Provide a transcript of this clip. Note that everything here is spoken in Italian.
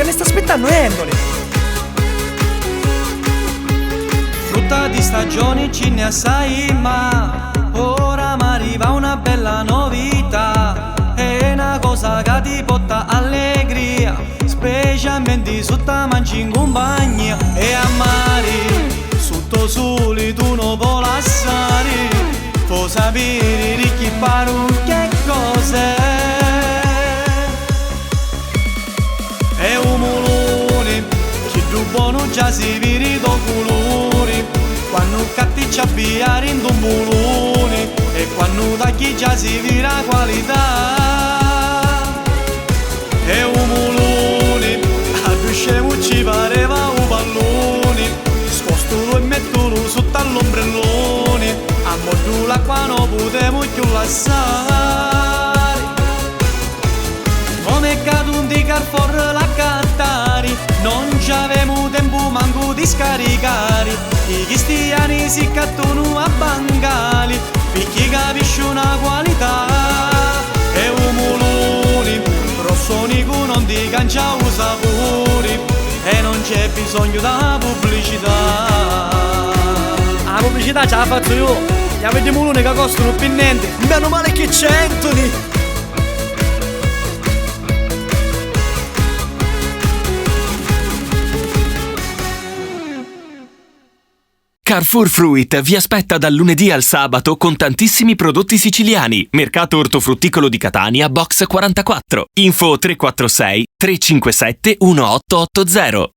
ne sta aspettando Endoli. Frutta di stagioni ce ne assai, ma ora mi arriva una bella novità. È una cosa che ti porta allegria, specialmente sotto mangi in compagnia. E a mare, sotto sole tu non puoi lasciare, puoi sapere di chi parlo che cos'è. È un mulone, che tu buono già si vede do colore, quando catti ci abbiare in un mulone, e quando tagli già si vede la qualità. È un mulone, a più scemo ci pareva un pallone, scostolo e mettolo sotto all'ombrellone, a mordo l'acqua non potevo più lasciare. Come caduto di Carrefour la cantare, non c'avevamo tempo manco di scaricare, i cristiani si cattono a bangali, per chi capisce una qualità. È un mulone, rossonico non ti cancia un sapore, e non c'è bisogno da pubblicità. La pubblicità ce la faccio io, gli avete mulone che costano più niente. Meno male che c'è Anthony. Carrefour Fruit vi aspetta dal lunedì al sabato con tantissimi prodotti siciliani. Mercato ortofrutticolo di Catania, box 44. Info 346 357 1880.